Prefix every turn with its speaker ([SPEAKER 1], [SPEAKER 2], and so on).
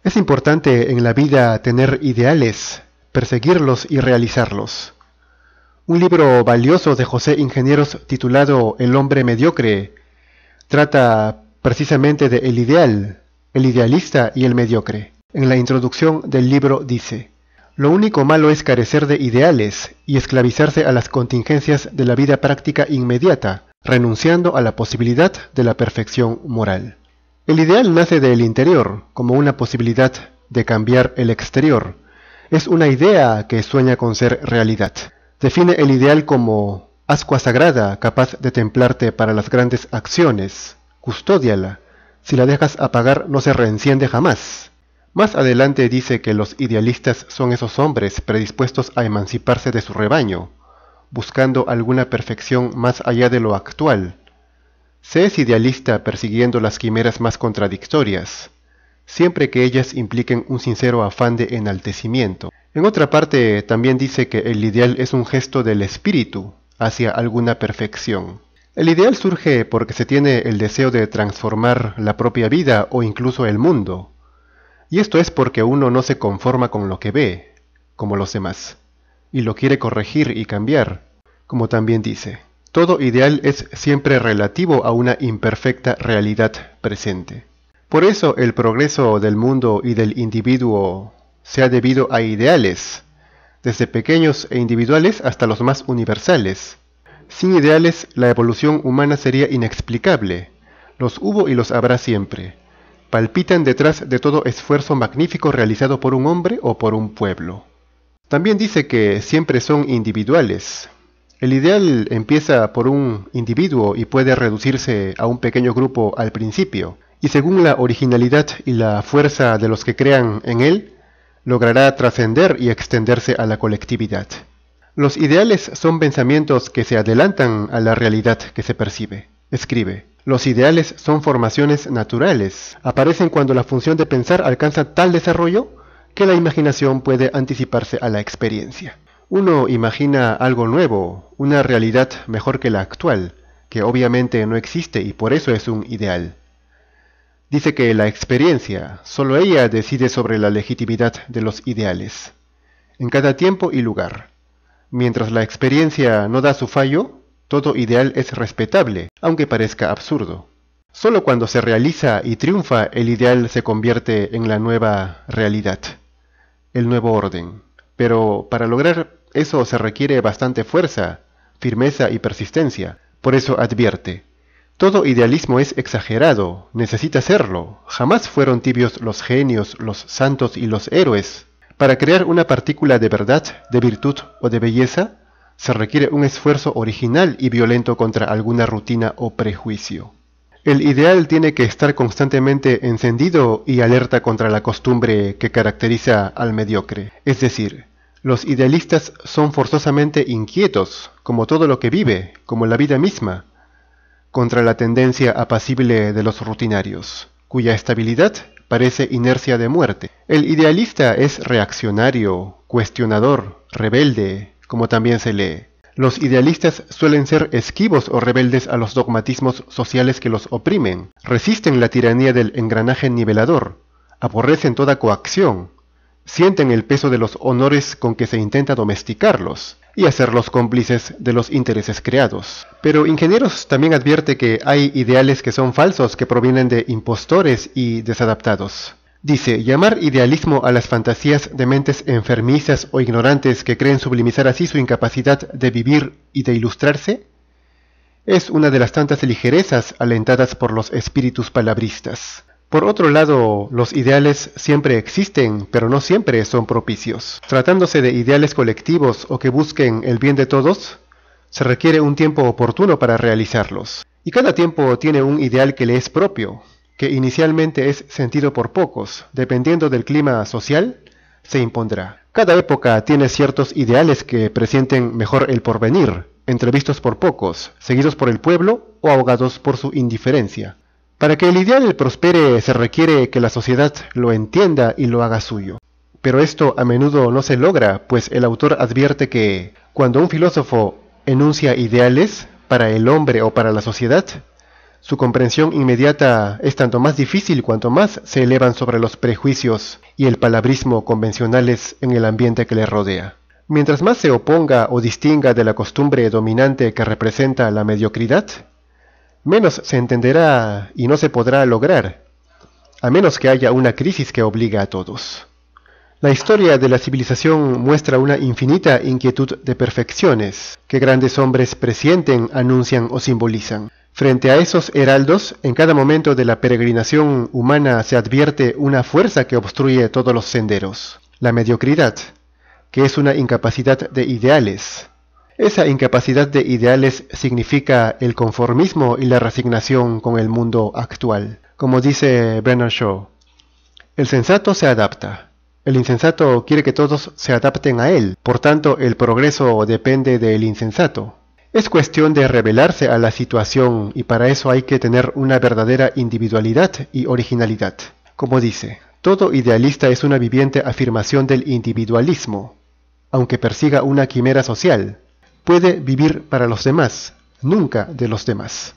[SPEAKER 1] Es importante en la vida tener ideales, perseguirlos y realizarlos. Un libro valioso de José Ingenieros titulado El hombre mediocre trata precisamente de el ideal, el idealista y el mediocre. En la introducción del libro dice: lo único malo es carecer de ideales y esclavizarse a las contingencias de la vida práctica inmediata, renunciando a la posibilidad de la perfección moral. El ideal nace del interior, como una posibilidad de cambiar el exterior. Es una idea que sueña con ser realidad. Define el ideal como ascua sagrada capaz de templarte para las grandes acciones. Custódiala. Si la dejas apagar no se reenciende jamás. Más adelante dice que los idealistas son esos hombres predispuestos a emanciparse de su rebaño, buscando alguna perfección más allá de lo actual. Se es idealista persiguiendo las quimeras más contradictorias, siempre que ellas impliquen un sincero afán de enaltecimiento. En otra parte también dice que el ideal es un gesto del espíritu hacia alguna perfección. El ideal surge porque se tiene el deseo de transformar la propia vida o incluso el mundo. Y esto es porque uno no se conforma con lo que ve, como los demás, y lo quiere corregir y cambiar, como también dice. Todo ideal es siempre relativo a una imperfecta realidad presente. Por eso el progreso del mundo y del individuo se ha debido a ideales, desde pequeños e individuales hasta los más universales. Sin ideales, la evolución humana sería inexplicable. Los hubo y los habrá siempre. Palpitan detrás de todo esfuerzo magnífico realizado por un hombre o por un pueblo. También dice que siempre son individuales. El ideal empieza por un individuo y puede reducirse a un pequeño grupo al principio, y según la originalidad y la fuerza de los que crean en él, logrará trascender y extenderse a la colectividad. Los ideales son pensamientos que se adelantan a la realidad que se percibe. Escribe: los ideales son formaciones naturales. Aparecen cuando la función de pensar alcanza tal desarrollo que la imaginación puede anticiparse a la experiencia. Uno imagina algo nuevo, una realidad mejor que la actual, que obviamente no existe y por eso es un ideal. Dice que la experiencia, solo ella decide sobre la legitimidad de los ideales, en cada tiempo y lugar. Mientras la experiencia no da su fallo, todo ideal es respetable, aunque parezca absurdo. Solo cuando se realiza y triunfa, el ideal se convierte en la nueva realidad, el nuevo orden. Pero para lograr eso se requiere bastante fuerza, firmeza y persistencia. Por eso advierte: todo idealismo es exagerado, necesita serlo. Jamás fueron tibios los genios, los santos y los héroes. Para crear una partícula de verdad, de virtud o de belleza, se requiere un esfuerzo original y violento contra alguna rutina o prejuicio. El ideal tiene que estar constantemente encendido y alerta contra la costumbre que caracteriza al mediocre. Es decir, los idealistas son forzosamente inquietos, como todo lo que vive, como la vida misma, contra la tendencia apacible de los rutinarios, cuya estabilidad parece inercia de muerte. El idealista es reaccionario, cuestionador, rebelde, como también se lee. Los idealistas suelen ser esquivos o rebeldes a los dogmatismos sociales que los oprimen, resisten la tiranía del engranaje nivelador, aborrecen toda coacción, sienten el peso de los honores con que se intenta domesticarlos y hacerlos cómplices de los intereses creados. Pero Ingenieros también advierte que hay ideales que son falsos, que provienen de impostores y desadaptados. Dice: llamar idealismo a las fantasías de mentes enfermizas o ignorantes que creen sublimizar así su incapacidad de vivir y de ilustrarse es una de las tantas ligerezas alentadas por los espíritus palabristas. Por otro lado, los ideales siempre existen, pero no siempre son propicios. Tratándose de ideales colectivos o que busquen el bien de todos, se requiere un tiempo oportuno para realizarlos. Y cada tiempo tiene un ideal que le es propio, que inicialmente es sentido por pocos, dependiendo del clima social, se impondrá. Cada época tiene ciertos ideales que presienten mejor el porvenir, entrevistos por pocos, seguidos por el pueblo o ahogados por su indiferencia. Para que el ideal prospere se requiere que la sociedad lo entienda y lo haga suyo. Pero esto a menudo no se logra, pues el autor advierte que cuando un filósofo enuncia ideales para el hombre o para la sociedad, Su comprensión inmediata es tanto más difícil cuanto más se elevan sobre los prejuicios y el palabrismo convencionales en el ambiente que le rodea. Mientras más se oponga o distinga de la costumbre dominante que representa la mediocridad, menos se entenderá y no se podrá lograr, a menos que haya una crisis que obligue a todos. La historia de la civilización muestra una infinita inquietud de perfecciones que grandes hombres presienten, anuncian o simbolizan. Frente a esos heraldos, en cada momento de la peregrinación humana se advierte una fuerza que obstruye todos los senderos, la mediocridad, que es una incapacidad de ideales. Esa incapacidad de ideales significa el conformismo y la resignación con el mundo actual. Como dice Bernard Shaw, el sensato se adapta. El insensato quiere que todos se adapten a él, por tanto el progreso depende del insensato. Es cuestión de rebelarse a la situación y para eso hay que tener una verdadera individualidad y originalidad. Como dice, todo idealista es una viviente afirmación del individualismo. Aunque persiga una quimera social, puede vivir para los demás, nunca de los demás.